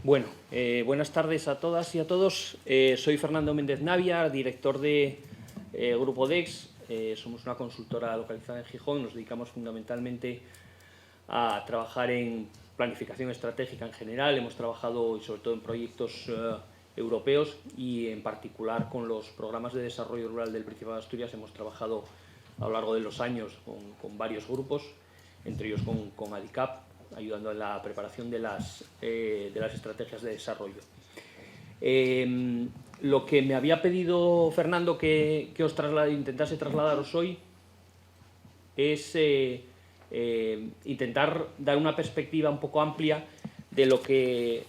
Bueno, buenas tardes a todas y a todos. Soy Fernando Méndez Navia, director de Grupo DEX. Somos una consultora localizada en Gijón. Nos dedicamos fundamentalmente a trabajar en planificación estratégica en general. Hemos trabajado sobre todo en proyectos europeos y en particular con los programas de desarrollo rural del Principado de Asturias. Hemos trabajado a lo largo de los años con varios grupos, entre ellos con ADICAP, ayudando en la preparación de las estrategias de desarrollo. Lo que me había pedido Fernando que os intentase trasladaros hoy es intentar dar una perspectiva un poco amplia de lo que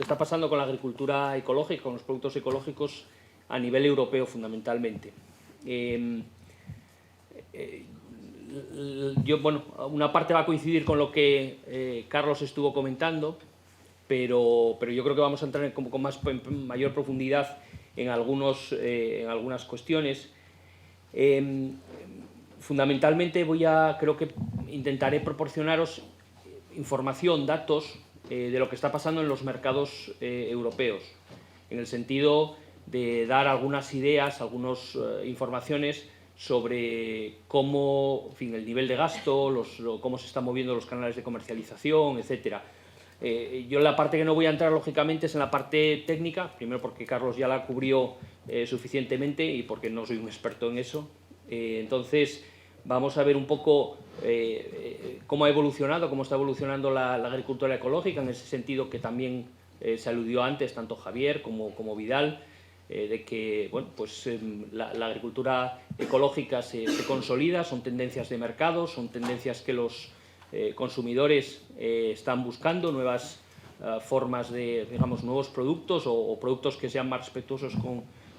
está pasando con la agricultura ecológica, con los productos ecológicos a nivel europeo fundamentalmente. Una parte va a coincidir con lo que Carlos estuvo comentando, pero yo creo que vamos a entrar con mayor profundidad en algunas cuestiones. Fundamentalmente creo que intentaré proporcionaros información, datos de lo que está pasando en los mercados europeos, en el sentido de dar algunas ideas, algunas informaciones sobre cómo, en fin, el nivel de gasto, cómo se están moviendo los canales de comercialización, etcétera. Yo la parte que no voy a entrar, lógicamente, es en la parte técnica, primero porque Carlos ya la cubrió suficientemente y porque no soy un experto en eso. Entonces, vamos a ver un poco cómo ha evolucionado, cómo está evolucionando la agricultura ecológica, en ese sentido que también se aludió antes, tanto Javier como Vidal, de que la agricultura ecológica se consolida, son tendencias de mercado, son tendencias que los consumidores están buscando, nuevas formas de, digamos, nuevos productos o productos que sean más respetuosos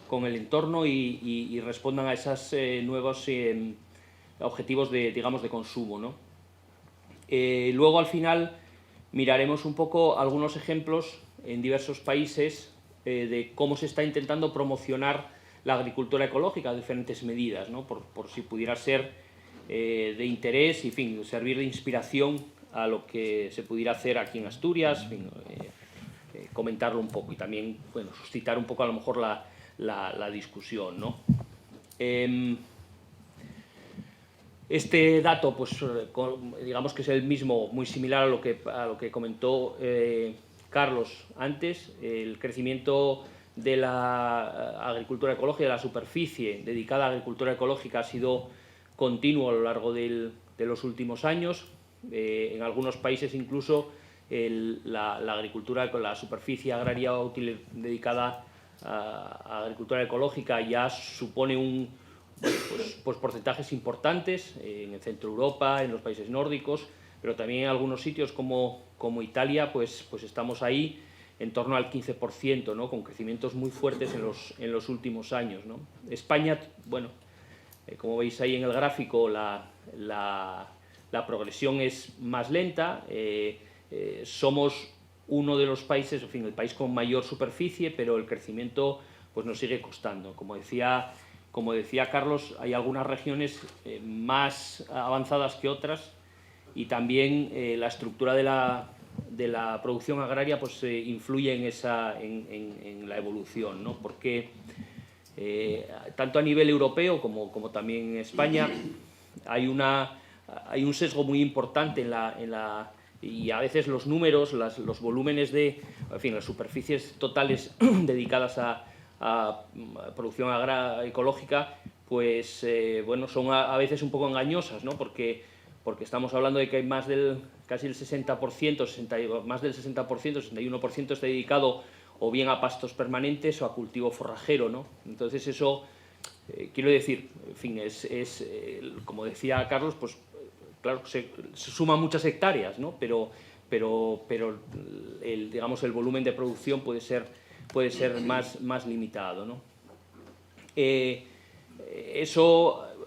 con el entorno y respondan a esos nuevos objetivos de consumo, ¿no? Luego, al final, miraremos un poco algunos ejemplos en diversos países de cómo se está intentando promocionar la agricultura ecológica a diferentes medidas, ¿no? por si pudiera ser de interés y, en fin, servir de inspiración a lo que se pudiera hacer aquí en Asturias, en fin, comentarlo un poco y también, bueno, suscitar un poco a lo mejor la discusión, ¿no? Este dato, pues digamos que es el mismo, muy similar a lo que comentó Carlos antes. El crecimiento de la agricultura ecológica, de la superficie dedicada a la agricultura ecológica, ha sido continuo a lo largo de los últimos años. En algunos países incluso la agricultura con la superficie agraria útil dedicada a agricultura ecológica ya supone pues porcentajes importantes en el centro de Europa, en los países nórdicos, pero también en algunos sitios como Italia, pues estamos ahí en torno al 15%, ¿no? Con crecimientos muy fuertes en los últimos años, ¿no? España, bueno, como veis ahí en el gráfico, la progresión es más lenta. Somos uno de los países, en fin, el país con mayor superficie, pero el crecimiento pues nos sigue costando. Como decía Carlos, hay algunas regiones más avanzadas que otras y también la estructura de la producción agraria pues influye en la evolución, ¿no? Porque tanto a nivel europeo como también en España hay un sesgo muy importante y a veces los números, los volúmenes en fin, las superficies totales dedicadas a producción ecológica, pues bueno, son a veces un poco engañosas, ¿no? Porque estamos hablando de que hay casi el 60%, más del 60%, 61% está dedicado o bien a pastos permanentes o a cultivo forrajero, ¿no? Entonces eso, quiero decir, en fin, como decía Carlos, pues claro, se suman muchas hectáreas, ¿no? Pero digamos, el volumen de producción puede ser más limitado, ¿no?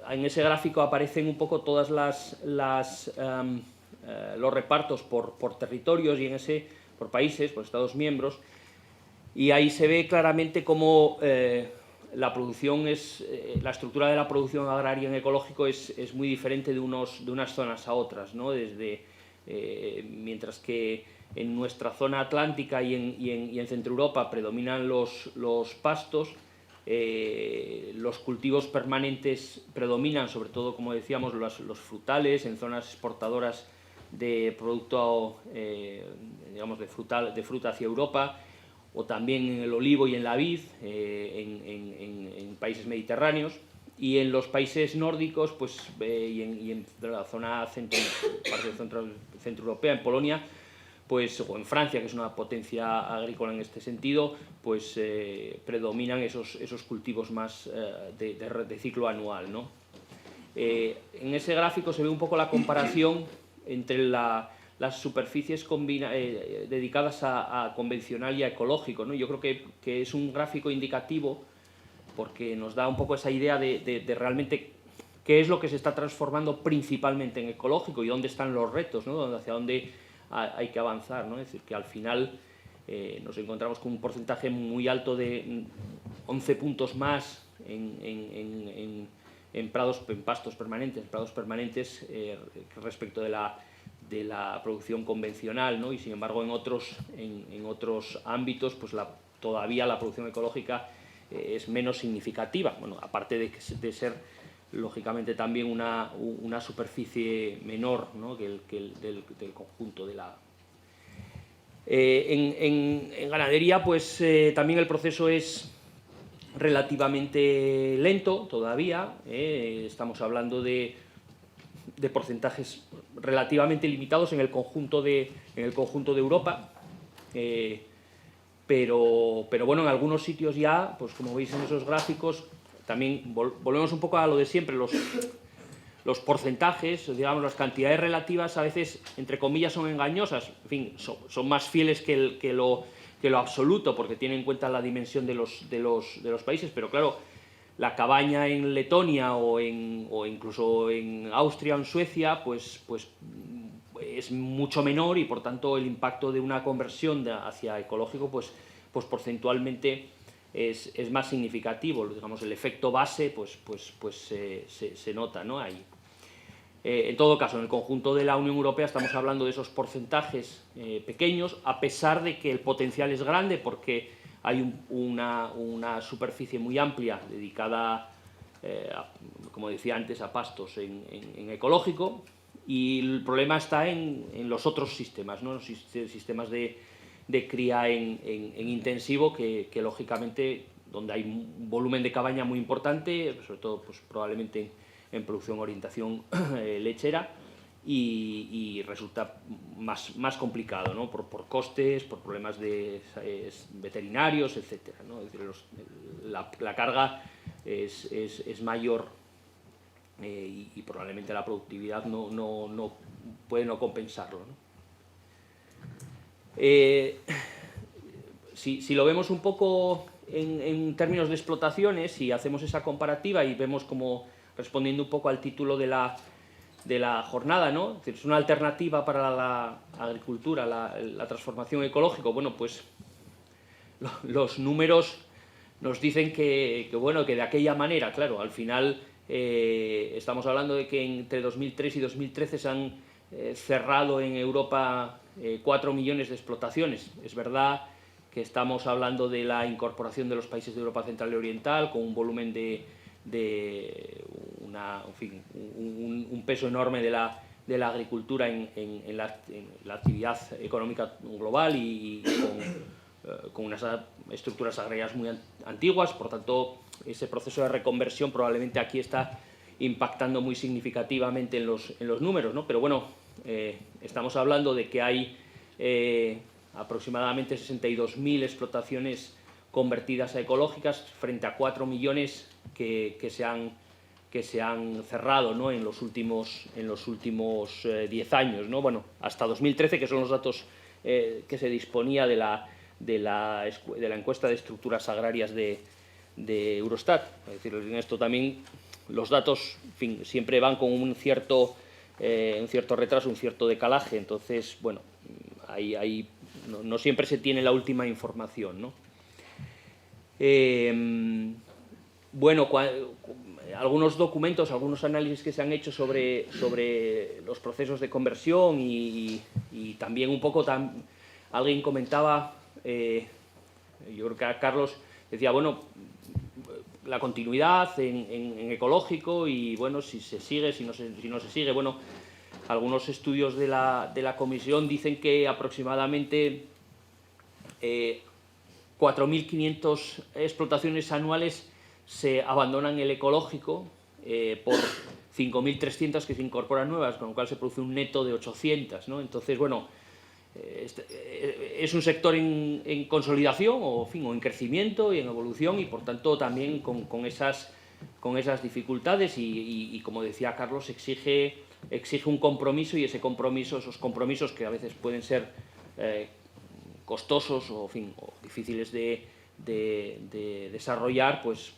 En ese gráfico aparecen un poco todas los repartos por territorios y por países, por Estados miembros, y ahí se ve claramente cómo la estructura de la producción agraria en ecológico es muy diferente de unas zonas a otras, ¿no? Mientras que en nuestra zona atlántica y en Centro Europa predominan los pastos. Los cultivos permanentes predominan, sobre todo, como decíamos, los frutales en zonas exportadoras de producto digamos de fruta hacia Europa, o también en el olivo y en la vid en países mediterráneos. Y en los países nórdicos, pues, y en la zona centroeuropea, en Polonia, pues, o en Francia, que es una potencia agrícola en este sentido, pues predominan esos cultivos más de ciclo anual, ¿no? En ese gráfico se ve un poco la comparación entre las superficies dedicadas a convencional y a ecológico, ¿no? Yo creo que es un gráfico indicativo porque nos da un poco esa idea de realmente qué es lo que se está transformando principalmente en ecológico y dónde están los retos, ¿no? Hacia dónde hay que avanzar, ¿no? Es decir, que al final nos encontramos con un porcentaje muy alto de 11 puntos más en pastos permanentes, prados permanentes respecto de la producción convencional, ¿no? Y sin embargo en otros ámbitos pues todavía la producción ecológica es menos significativa, bueno, aparte de ser lógicamente también una superficie menor, ¿no? que del conjunto de la... En ganadería pues también el proceso es relativamente lento todavía, estamos hablando de porcentajes relativamente limitados en el conjunto de Europa, pero bueno, en algunos sitios ya, pues como veis en esos gráficos, también volvemos un poco a lo de siempre, los porcentajes, digamos, las cantidades relativas a veces, entre comillas, son engañosas, en fin, son más fieles que lo absoluto, porque tienen en cuenta la dimensión de los países, pero claro, la cabaña en Letonia o incluso en Austria o en Suecia, pues es mucho menor y por tanto el impacto de una conversión hacia ecológico pues porcentualmente es más significativo, digamos, el efecto base pues se nota, ¿no? Ahí. En todo caso, en el conjunto de la Unión Europea estamos hablando de esos porcentajes pequeños, a pesar de que el potencial es grande porque hay una superficie muy amplia dedicada, como decía antes, a pastos en ecológico, y el problema está en los otros sistemas, ¿no? Los sistemas de cría en intensivo, que lógicamente, donde hay un volumen de cabaña muy importante, sobre todo pues, probablemente en producción orientación lechera, y resulta más complicado, ¿no? por costes, por problemas veterinarios, etc., ¿no? Es decir, la carga es mayor y probablemente la productividad no puede no compensarlo, ¿no? Si lo vemos un poco en términos de explotaciones y hacemos esa comparativa y vemos como, respondiendo un poco al título de la jornada, ¿no? Es decir, es una alternativa para la agricultura, la transformación ecológica. Bueno, pues los números nos dicen que de aquella manera, claro, al final estamos hablando de que entre 2003 y 2013 se han cerrado en Europa 4 millones de explotaciones. Es verdad que estamos hablando de la incorporación de los países de Europa Central y Oriental con un volumen un peso enorme de la agricultura en la actividad económica global y con unas estructuras agrarias muy antiguas. Por tanto, ese proceso de reconversión probablemente aquí está impactando muy significativamente en los números, ¿no? Pero bueno, estamos hablando de que hay aproximadamente 62.000 explotaciones convertidas a ecológicas frente a 4 millones que se han cerrado, ¿no? en los últimos 10 años, ¿no? Bueno, hasta 2013, que son los datos que se disponía de la encuesta de estructuras agrarias de Eurostat. Es decir, en esto también los datos, en fin, siempre van con un cierto retraso, un cierto decalaje. Entonces, bueno, no siempre se tiene la última información, ¿no? Bueno, algunos documentos, algunos análisis que se han hecho sobre los procesos de conversión y también un poco alguien comentaba, yo creo que Carlos decía, bueno, la continuidad en ecológico y, bueno, si se sigue, si no se sigue. Bueno, algunos estudios de la comisión dicen que aproximadamente 4.500 explotaciones anuales se abandonan el ecológico por 5.300 que se incorporan nuevas, con lo cual se produce un neto de 800, ¿no? Entonces, bueno, es un sector en consolidación o en crecimiento y en evolución, y por tanto también con esas dificultades y como decía Carlos, exige un compromiso, y esos compromisos que a veces pueden ser costosos o difíciles de desarrollar, pues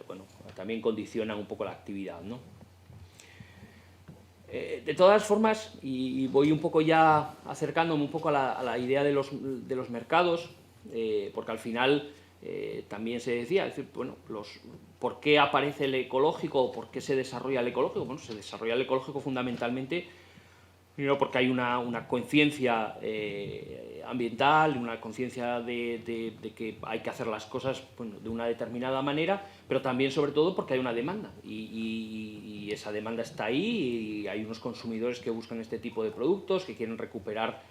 bueno, también condicionan un poco la actividad, ¿no? De todas formas, y voy un poco ya acercándome un poco a la idea de los mercados, porque al final también se decía, es decir, bueno, ¿por qué aparece el ecológico o por qué se desarrolla el ecológico? Bueno, se desarrolla el ecológico fundamentalmente primero porque hay una conciencia ambiental, una conciencia de que hay que hacer las cosas, bueno, de una determinada manera, pero también, sobre todo, porque hay una demanda y esa demanda está ahí, y hay unos consumidores que buscan este tipo de productos, que quieren recuperar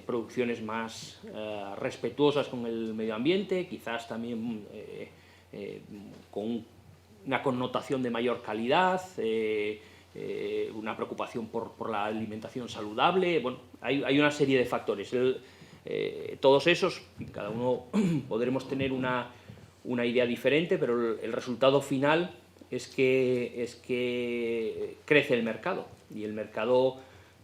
producciones más respetuosas con el medio ambiente, quizás también con una connotación de mayor calidad, una preocupación por la alimentación saludable. Bueno, hay una serie de factores. Todos esos, cada uno podremos tener una idea diferente, pero el resultado final es que crece el mercado, y el mercado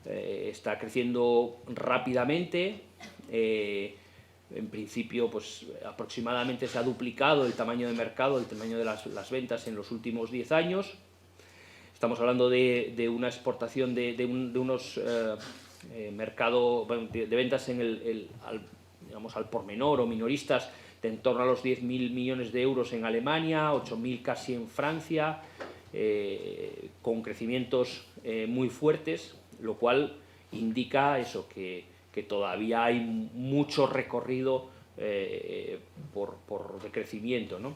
está creciendo rápidamente. En principio, pues aproximadamente se ha duplicado el tamaño de mercado, el tamaño de las ventas en los últimos 10 años. Estamos hablando de una exportación de unos mercados, bueno, de ventas digamos, al por menor o minoristas, de en torno a los 10.000 millones de euros en Alemania, 8.000 casi en Francia, con crecimientos muy fuertes, lo cual indica eso, que todavía hay mucho recorrido de crecimiento, ¿no?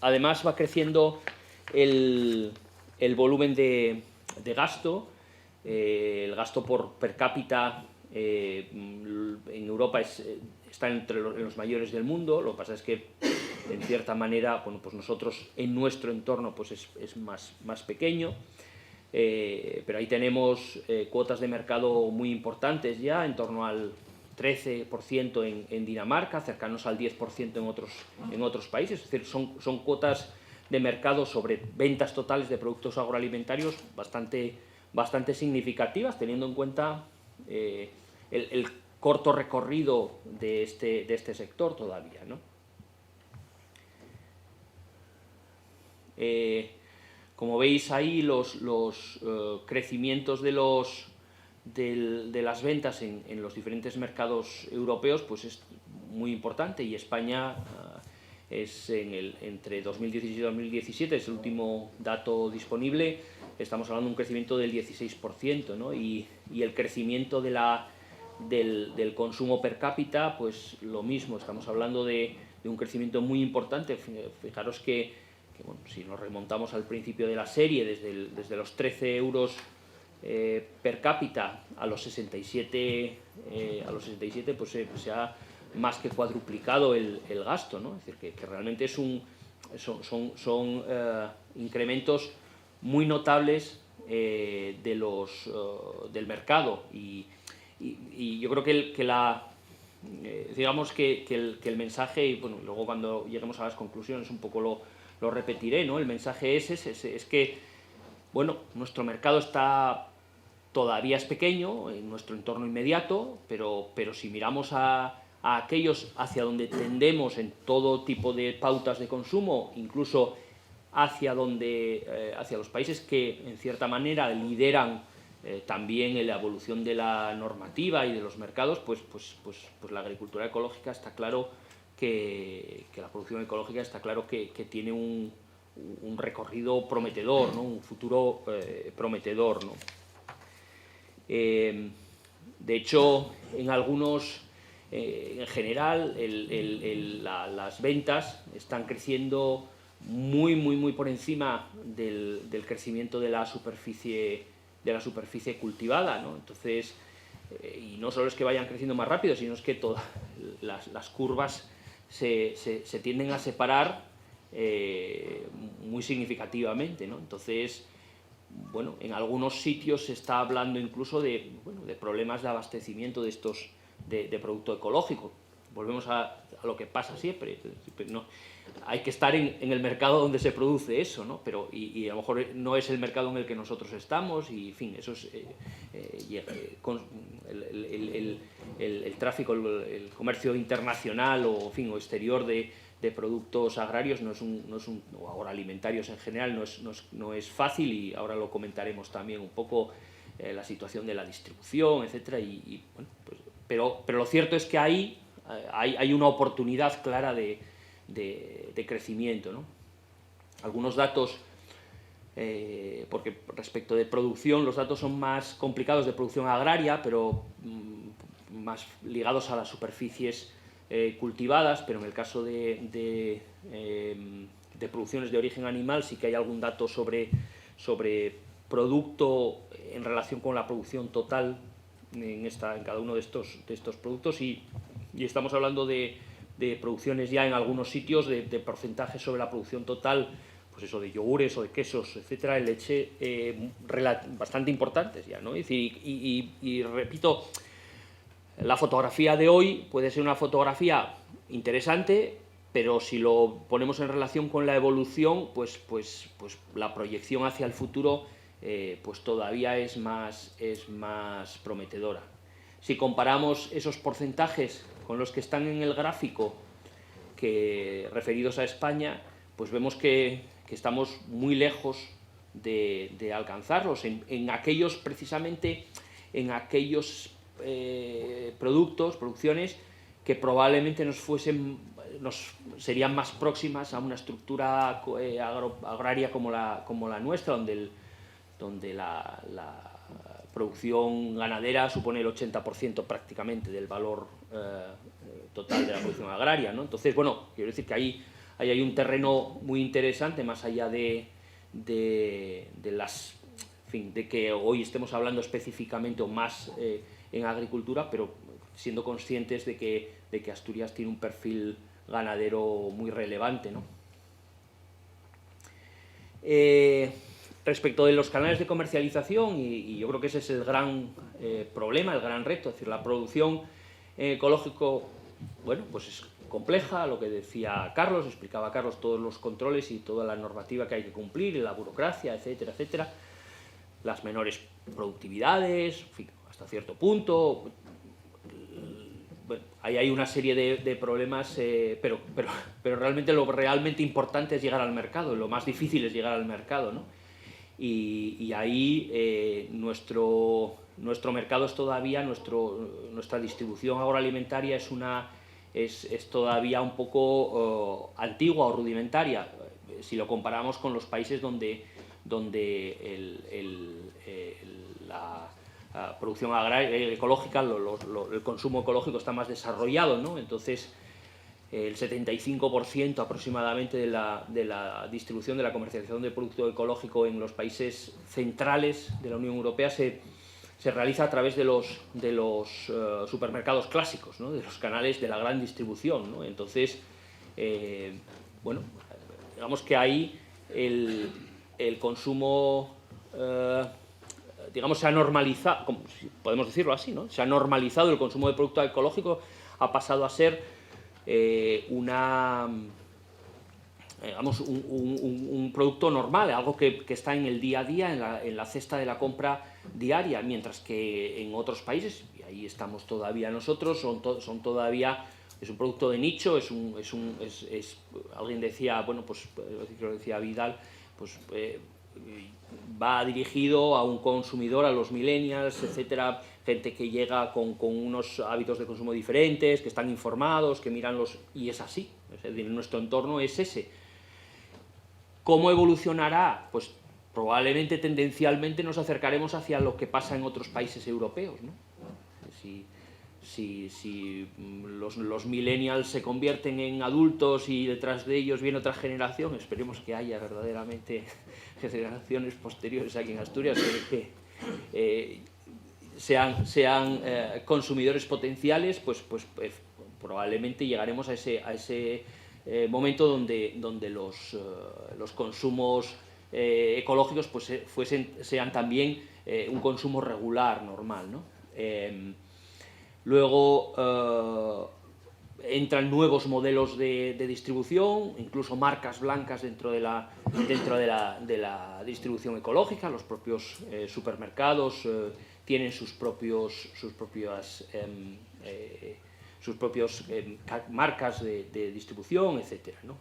Además va creciendo el volumen de gasto. El gasto per cápita en Europa está entre los mayores del mundo. Lo que pasa es que, en cierta manera, bueno, pues nosotros en nuestro entorno pues es más pequeño. Pero ahí tenemos cuotas de mercado muy importantes ya, en torno al 13% en Dinamarca, cercanos al 10% en otros países. Es decir, son cuotas de mercado sobre ventas totales de productos agroalimentarios bastante significativas, teniendo en cuenta el corto recorrido de este sector todavía, ¿no? Como veis ahí, los crecimientos de las ventas en los diferentes mercados europeos pues es muy importante, y España es entre 2016 y 2017, es el último dato disponible, estamos hablando de un crecimiento del 16%, ¿no? Y el crecimiento del consumo per cápita, pues lo mismo, estamos hablando de un crecimiento muy importante. Fijaros que bueno, si nos remontamos al principio de la serie, desde los 13 euros per cápita a los 67, pues se ha más que cuadruplicado el gasto, ¿no? Es decir, que realmente son incrementos muy notables del mercado, y yo creo que digamos que el mensaje, y bueno, luego cuando lleguemos a las conclusiones un poco lo repetiré, ¿no? El mensaje es que, bueno, nuestro mercado todavía es pequeño en nuestro entorno inmediato, pero si miramos a aquellos hacia donde tendemos en todo tipo de pautas de consumo, incluso hacia los países que en cierta manera lideran también en la evolución de la normativa y de los mercados, pues la agricultura ecológica está claro que la producción ecológica está claro que tiene un recorrido prometedor, ¿no? Un futuro prometedor, ¿no? De hecho, en general, las ventas están creciendo muy por encima del crecimiento de la superficie cultivada, ¿no? Entonces, y no solo es que vayan creciendo más rápido, sino es que todas las curvas se tienden a separar muy significativamente, ¿no? Entonces, bueno, en algunos sitios se está hablando incluso de problemas de abastecimiento de producto ecológico. Volvemos a lo que pasa siempre, ¿no? Hay que estar en el mercado donde se produce eso, ¿no? Pero, y a lo mejor no es el mercado en el que nosotros estamos, y en fin, eso es el tráfico, el comercio internacional o exterior de productos agrarios o agroalimentarios en general no es fácil, y ahora lo comentaremos también un poco, la situación de la distribución, etcétera, bueno, pues, pero lo cierto es que hay una oportunidad clara de crecimiento, ¿no? Algunos datos, porque respecto de producción, los datos son más complicados de producción agraria, pero más ligados a las superficies cultivadas, pero en el caso de producciones de origen animal sí que hay algún dato sobre producto en relación con la producción total en cada uno de estos productos, y estamos hablando de producciones ya en algunos sitios de porcentajes sobre la producción total, pues eso, de yogures o de quesos, etcétera, de leche, bastante importantes ya, ¿no? Es decir, y repito, la fotografía de hoy puede ser una fotografía interesante, pero si lo ponemos en relación con la evolución, pues la proyección hacia el futuro pues todavía es más prometedora. Si comparamos esos porcentajes con los que están en el gráfico referidos a España, pues vemos que estamos muy lejos de alcanzarlos en aquellos, precisamente en aquellos producciones que probablemente serían más próximas a una estructura agraria como la nuestra, donde la producción ganadera supone el 80% prácticamente del valor total de la producción agraria, ¿no? Entonces, bueno, quiero decir que ahí hay un terreno muy interesante, más allá de que hoy estemos hablando específicamente o más en agricultura, pero siendo conscientes de que Asturias tiene un perfil ganadero muy relevante, ¿no? Respecto de los canales de comercialización, y yo creo que ese es el gran problema, el gran reto, es decir, la producción ecológico, bueno, pues es compleja, lo que decía Carlos, explicaba Carlos, todos los controles y toda la normativa que hay que cumplir, la burocracia, etcétera, etcétera, las menores productividades, en fin, hasta cierto punto. Bueno, ahí hay una serie de problemas, pero realmente lo realmente importante es llegar al mercado, lo más difícil es llegar al mercado, ¿no? Y ahí nuestro mercado es todavía, nuestra distribución agroalimentaria es todavía un poco antigua o rudimentaria, si lo comparamos con los países donde la producción agraria ecológica, el consumo ecológico está más desarrollado, ¿no? Entonces, el 75% aproximadamente de la distribución, de la comercialización de producto ecológico en los países centrales de la Unión Europea se realiza a través de los supermercados clásicos, ¿no? De los canales de la gran distribución, ¿no? Entonces, bueno, digamos que ahí el consumo, digamos, se ha normalizado, podemos decirlo así, ¿no? Se ha normalizado el consumo de producto ecológico, ha pasado a ser digamos, un producto normal, algo que está en el día a día, en la cesta de la compra diaria, mientras que en otros países, y ahí estamos todavía nosotros, son todavía, es un producto de nicho, alguien decía, bueno, pues lo decía Vidal, pues va dirigido a un consumidor, a los millennials, etcétera, gente que llega con unos hábitos de consumo diferentes, que están informados, que miran y es así, es decir, nuestro entorno es ese. ¿Cómo evolucionará? Pues probablemente tendencialmente nos acercaremos hacia lo que pasa en otros países europeos, ¿no? Si los millennials se convierten en adultos y detrás de ellos viene otra generación, esperemos que haya verdaderamente generaciones posteriores aquí en Asturias que sean consumidores potenciales, pues probablemente llegaremos a ese momento donde los consumos ecológicos pues sean también un consumo regular, normal, ¿no? Luego entran nuevos modelos de distribución, incluso marcas blancas dentro de la distribución ecológica. Los propios supermercados tienen sus propias marcas de distribución, etcétera, ¿no?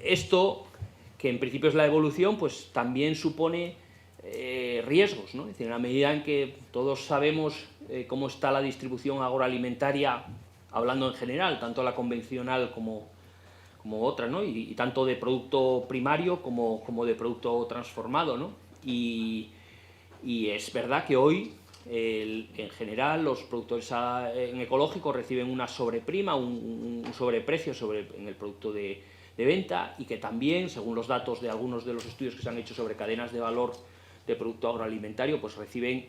Esto, que en principio es la evolución, pues también supone riesgos, ¿no? Es decir, en la medida en que todos sabemos cómo está la distribución agroalimentaria, hablando en general, tanto la convencional como otra, ¿no? Y tanto de producto primario como de producto transformado, ¿no? Y es verdad que hoy, en general, los productores en ecológico reciben una sobreprima, un sobreprecio en el producto de venta, y que también, según los datos de algunos de los estudios que se han hecho sobre cadenas de valor de producto agroalimentario, pues reciben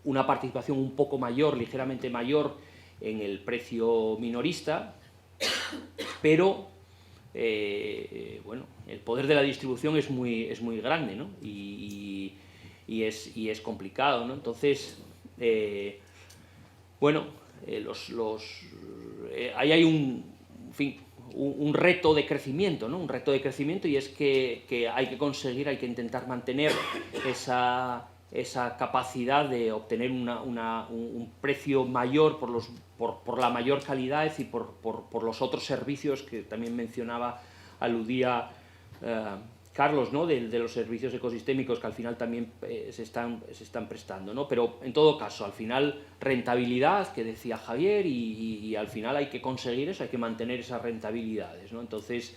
una participación un poco mayor, ligeramente mayor, en el precio minorista, pero bueno, el poder de la distribución es muy grande, ¿no? Y es complicado, ¿no? Entonces, bueno, ahí hay un reto de crecimiento, ¿no? Un reto de crecimiento, y es que hay que intentar mantener esa capacidad de obtener un precio mayor por la mayor calidad y por los otros servicios que también aludía Carlos, ¿no? De los servicios ecosistémicos que al final también se están prestando, ¿no? Pero en todo caso, al final, rentabilidad, que decía Javier, y al final hay que conseguir eso, hay que mantener esas rentabilidades, ¿no? Entonces,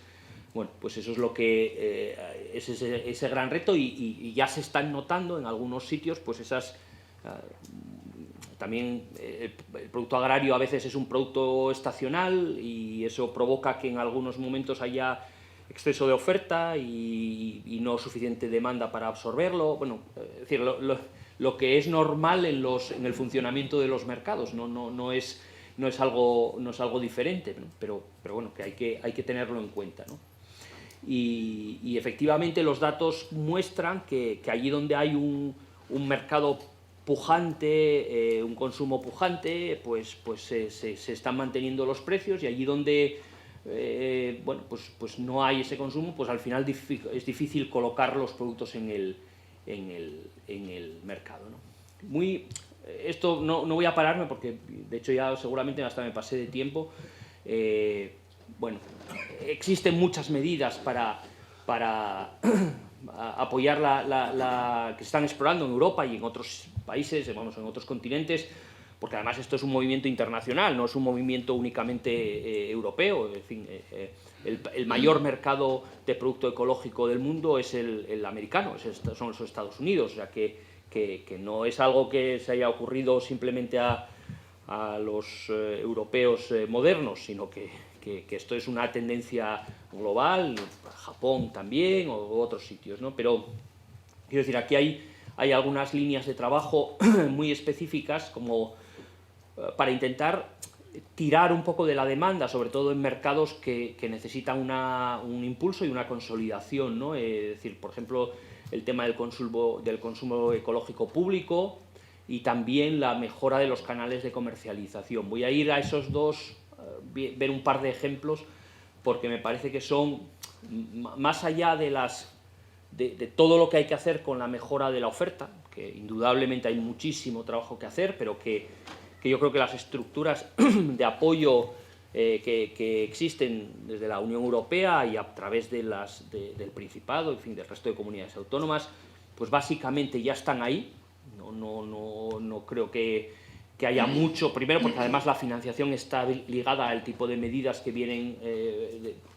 bueno, pues eso es lo que es ese gran reto, y ya se están notando en algunos sitios, pues esas... También el producto agrario a veces es un producto estacional, y eso provoca que en algunos momentos haya exceso de oferta y no suficiente demanda para absorberlo. Bueno, es decir, lo que es normal en el funcionamiento de los mercados, no es algo diferente, ¿no? Pero bueno, que hay que tenerlo en cuenta, ¿no? Y efectivamente los datos muestran que allí donde hay un mercado pujante, un consumo pujante, pues se están manteniendo los precios, y allí donde bueno, pues no hay ese consumo, pues al final es difícil colocar los productos en el mercado, ¿no? Esto no voy a pararme, porque de hecho ya seguramente hasta me pasé de tiempo. Bueno, existen muchas medidas para apoyar que se están explorando en Europa y en otros países, vamos, en otros continentes, porque además esto es un movimiento internacional, no es un movimiento únicamente europeo. En fin, el mayor mercado de producto ecológico del mundo es el americano, son los Estados Unidos, o sea que no es algo que se haya ocurrido simplemente a los europeos modernos, sino que esto es una tendencia global, Japón también, o otros sitios, ¿no? Pero quiero decir, aquí hay algunas líneas de trabajo muy específicas, como para intentar tirar un poco de la demanda, sobre todo en mercados que necesitan un impulso y una consolidación, ¿no? Es decir, por ejemplo, el tema del consumo ecológico público, y también la mejora de los canales de comercialización. Voy a ir a esos dos, ver un par de ejemplos, porque me parece que son, más allá de todo lo que hay que hacer con la mejora de la oferta, que indudablemente hay muchísimo trabajo que hacer, pero que yo creo que las estructuras de apoyo que existen desde la Unión Europea y a través del Principado, en fin, del resto de comunidades autónomas, pues básicamente ya están ahí. No creo que que haya mucho, primero porque además la financiación está ligada al tipo de medidas que vienen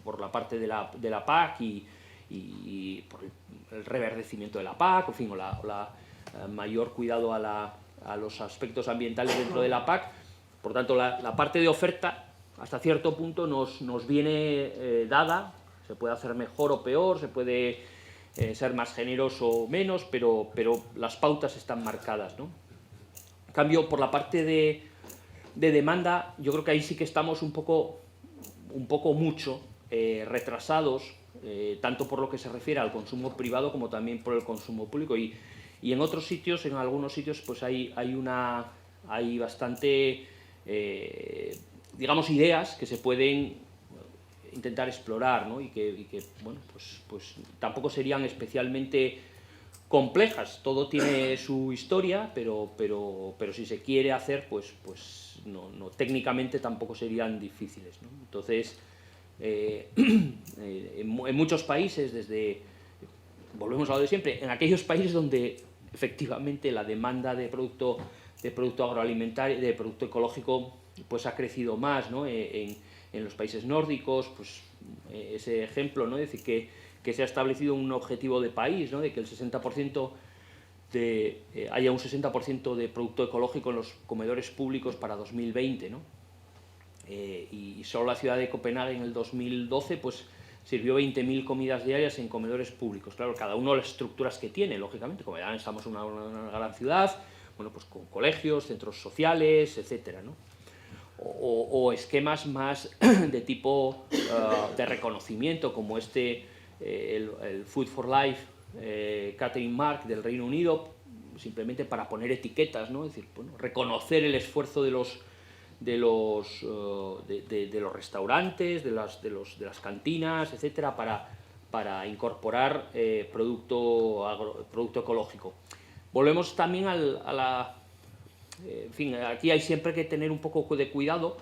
por la parte de la PAC y por el reverdecimiento de la PAC, en fin, o la mayor cuidado a los aspectos ambientales dentro de la PAC. Por tanto, la parte de oferta hasta cierto punto nos viene dada, se puede hacer mejor o peor, se puede ser más generoso o menos, pero las pautas están marcadas, ¿no? En cambio, por la parte de demanda, yo creo que ahí sí que estamos un poco mucho retrasados, tanto por lo que se refiere al consumo privado como también por el consumo público. Y en otros sitios, en algunos sitios, pues hay bastante, digamos, ideas que se pueden intentar explorar, ¿no? y que bueno, pues tampoco serían especialmente complejas, todo tiene su historia, pero si se quiere hacer, pues no, técnicamente tampoco serían difíciles, ¿no? Entonces, en muchos países, volvemos a lo de siempre, en aquellos países donde efectivamente la demanda de producto agroalimentario, de producto ecológico, pues ha crecido más, ¿no? En los países nórdicos, pues ese ejemplo, ¿no? Es decir, que se ha establecido un objetivo de país, ¿no? De que el 60% haya un 60% de producto ecológico en los comedores públicos para 2020, ¿no? Y solo la ciudad de Copenhague en el 2012 pues sirvió 20.000 comidas diarias en comedores públicos. Claro, cada uno las estructuras que tiene, lógicamente, como ya estamos en una gran ciudad, bueno, pues con colegios, centros sociales, etcétera, ¿no? O esquemas más de tipo de reconocimiento, como el Food for Life Catering Mark del Reino Unido, simplemente para poner etiquetas, ¿no? Es decir, bueno, reconocer el esfuerzo de los restaurantes, de las cantinas, etcétera, para incorporar producto ecológico. Volvemos también en fin, aquí hay siempre que tener un poco de cuidado,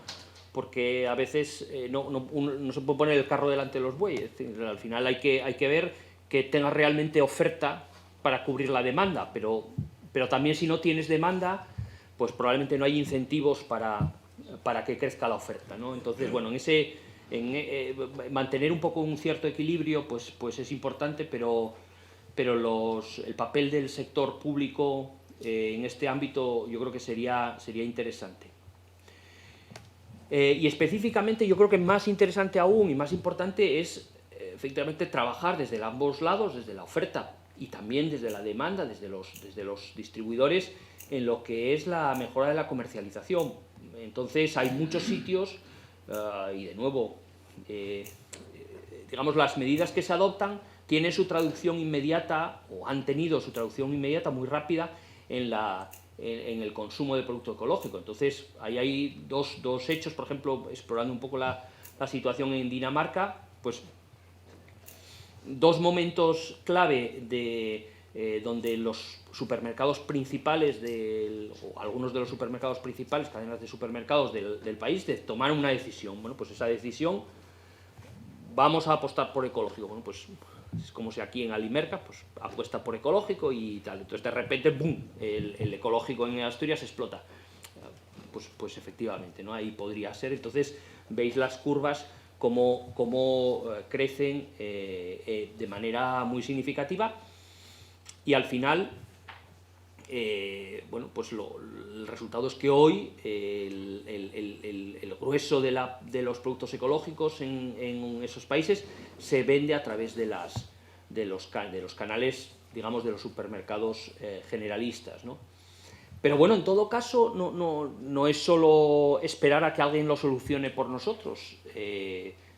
porque a veces no se puede poner el carro delante de los bueyes. Es decir, al final hay que ver que tenga realmente oferta para cubrir la demanda, pero también si no tienes demanda, pues probablemente no hay incentivos para que crezca la oferta, ¿no? Entonces, bueno, mantener un poco un cierto equilibrio pues es importante, pero el papel del sector público en este ámbito yo creo que sería interesante. Y específicamente yo creo que más interesante aún y más importante es efectivamente trabajar desde ambos lados, desde la oferta y también desde la demanda, desde los distribuidores, en lo que es la mejora de la comercialización. Entonces hay muchos sitios y de nuevo, digamos, las medidas que se adoptan tienen su traducción inmediata o han tenido su traducción inmediata muy rápida en el consumo de producto ecológico. Entonces, ahí hay dos hechos, por ejemplo, explorando un poco la situación en Dinamarca, pues dos momentos clave donde los supermercados principales, o algunos de los supermercados principales, cadenas de supermercados del país, tomaron una decisión. Bueno, pues esa decisión, vamos a apostar por ecológico. Bueno, pues es como si aquí en Alimerca pues apuesta por ecológico y tal. Entonces de repente, ¡boom!, el ecológico en Asturias explota. Pues efectivamente, ¿no? Ahí podría ser. Entonces veis las curvas cómo crecen de manera muy significativa y al final, bueno, pues el resultado es que hoy el grueso de los productos ecológicos en esos países se vende a través de los canales, digamos, de los supermercados generalistas, ¿no? Pero bueno, en todo caso, no es solo esperar a que alguien lo solucione por nosotros,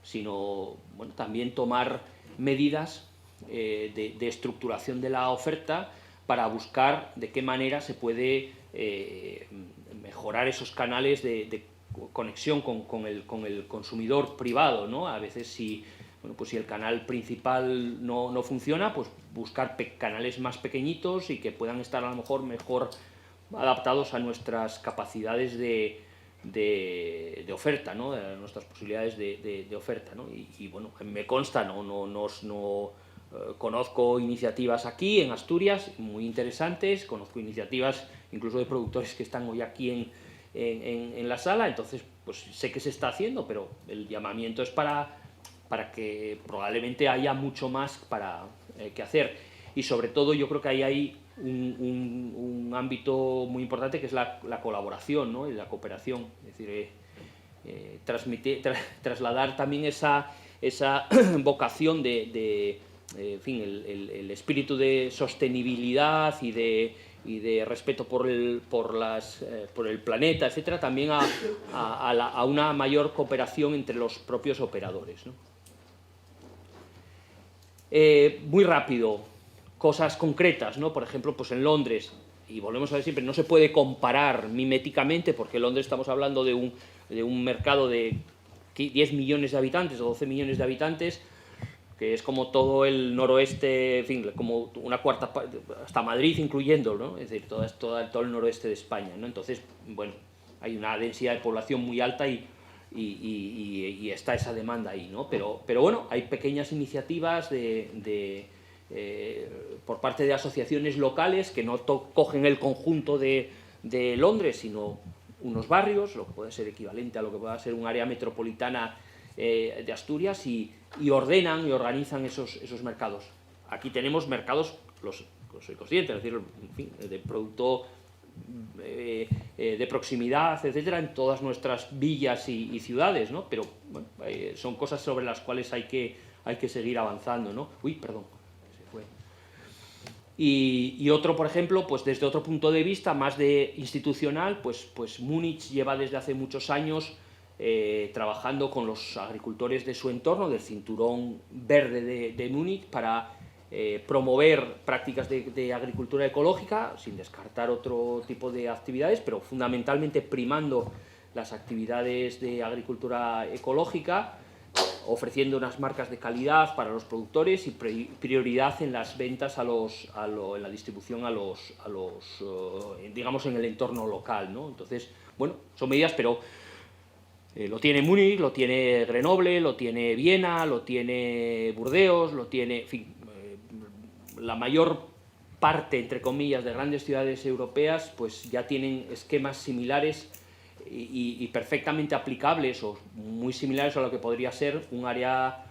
sino bueno, también tomar medidas de estructuración de la oferta para buscar de qué manera se puede mejorar esos canales de conexión con el consumidor privado, ¿no? A veces si el canal principal no funciona, pues buscar canales más pequeñitos y que puedan estar a lo mejor mejor adaptados a nuestras capacidades de oferta, ¿no? A nuestras posibilidades de oferta, ¿no? Y bueno, me consta, conozco iniciativas aquí en Asturias muy interesantes, conozco iniciativas incluso de productores que están hoy aquí en la sala, entonces pues sé que se está haciendo, pero el llamamiento es para que probablemente haya mucho más que hacer. Y sobre todo yo creo que ahí hay un ámbito muy importante que es la colaboración, ¿no? Y la cooperación, es decir, trasladar también esa vocación en fin, el espíritu de sostenibilidad y de respeto por el planeta, etcétera, también a una mayor cooperación entre los propios operadores, ¿no? Muy rápido, cosas concretas, ¿no? Por ejemplo, pues en Londres, y volvemos a ver siempre, no se puede comparar miméticamente, porque en Londres estamos hablando de un mercado de 10 millones de habitantes o 12 millones de habitantes, que es como todo el noroeste, en fin, como una cuarta parte, hasta Madrid incluyendo, ¿no? Es decir, todo el noroeste de España, ¿no? Entonces, bueno, hay una densidad de población muy alta y está esa demanda ahí, ¿no? Pero bueno, hay pequeñas iniciativas por parte de asociaciones locales que no cogen el conjunto de Londres, sino unos barrios, lo que puede ser equivalente a lo que pueda ser un área metropolitana de Asturias, y ordenan y organizan esos mercados. Aquí tenemos mercados, soy consciente, es decir, en fin, de producto de proximidad, etcétera, en todas nuestras villas y ciudades, ¿no? Pero bueno, son cosas sobre las cuales hay que seguir avanzando, ¿no? Uy, perdón, se fue. Y otro, por ejemplo, pues desde otro punto de vista más de institucional, pues Múnich lleva desde hace muchos años trabajando con los agricultores de su entorno, del cinturón verde de Múnich, para promover prácticas de agricultura ecológica, sin descartar otro tipo de actividades, pero fundamentalmente primando las actividades de agricultura ecológica, ofreciendo unas marcas de calidad para los productores y prioridad en las ventas en la distribución digamos, en el entorno local, ¿no? Entonces, bueno, son medidas, pero lo tiene Múnich, lo tiene Grenoble, lo tiene Viena, lo tiene Burdeos, lo tiene, en fin, la mayor parte, entre comillas, de grandes ciudades europeas, pues ya tienen esquemas similares y perfectamente aplicables o muy similares a lo que podría ser un área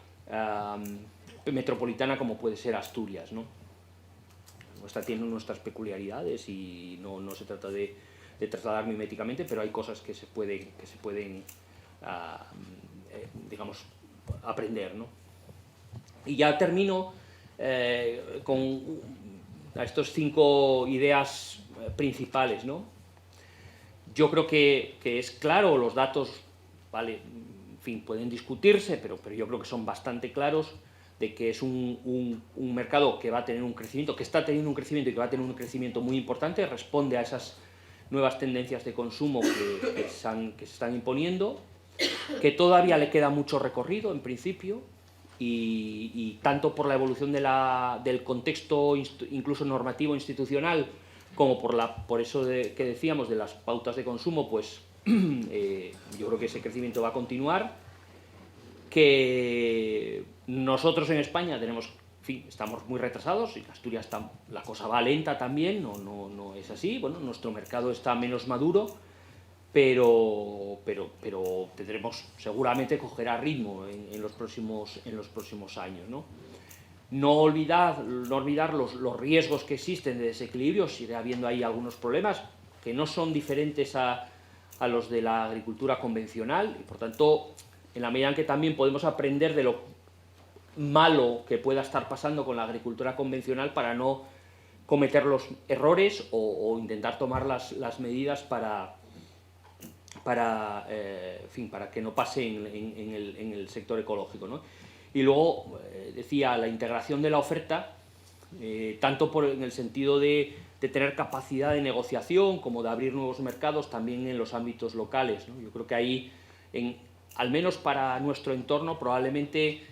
metropolitana como puede ser Asturias, ¿no? Nuestra tiene nuestras peculiaridades y no se trata de trasladar miméticamente, pero hay cosas que se pueden digamos, aprender, ¿no? Y ya termino con estos 5 ideas principales, ¿no? Yo creo que es claro, los datos, vale, en fin, pueden discutirse, pero yo creo que son bastante claros, de que es un mercado que va a tener un crecimiento, que está teniendo un crecimiento y que va a tener un crecimiento muy importante, responde a esas nuevas tendencias de consumo que se están imponiendo, que todavía le queda mucho recorrido en principio, y tanto por la evolución del contexto incluso normativo institucional, como por eso que decíamos de las pautas de consumo, pues yo creo que ese crecimiento va a continuar, que nosotros en España tenemos, en fin, estamos muy retrasados, y en Asturias la cosa va lenta también, no es así, bueno, nuestro mercado está menos maduro, pero tendremos, seguramente cogerá ritmo en los próximos años, ¿no? No olvidar los riesgos que existen de desequilibrio, sigue habiendo ahí algunos problemas que no son diferentes a los de la agricultura convencional, y por tanto, en la medida en que también podemos aprender de lo malo que pueda estar pasando con la agricultura convencional para no cometer los errores o intentar tomar las medidas para que no pase en el sector ecológico, ¿no? Y luego, decía, la integración de la oferta, tanto en el sentido de tener capacidad de negociación como de abrir nuevos mercados también en los ámbitos locales, ¿no? Yo creo que ahí, al menos para nuestro entorno, probablemente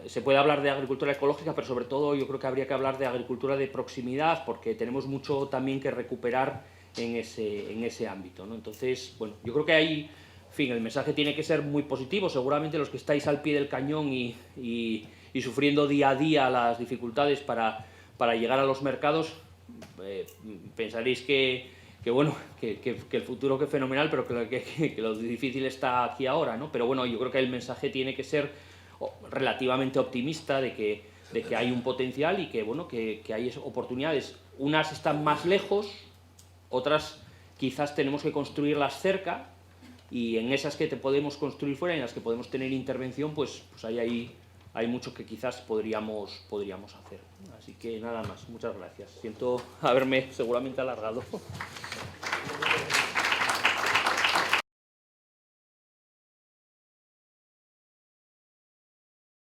se puede hablar de agricultura ecológica, pero sobre todo yo creo que habría que hablar de agricultura de proximidad, porque tenemos mucho también que recuperar en ese ámbito, ¿no? Entonces, bueno, yo creo que ahí, en fin, el mensaje tiene que ser muy positivo. Seguramente los que estáis al pie del cañón y sufriendo día a día las dificultades para llegar a los mercados, pensaréis que bueno, que el futuro que es fenomenal, pero que lo difícil está aquí ahora, ¿no? Pero bueno, yo creo que el mensaje tiene que ser relativamente optimista de que hay un potencial y que, bueno, que hay oportunidades. Unas están más lejos, otras quizás tenemos que construirlas cerca, y en esas que te podemos construir fuera, en las que podemos tener intervención, pues ahí hay mucho que quizás podríamos hacer. Así que nada más, muchas gracias. Siento haberme seguramente alargado.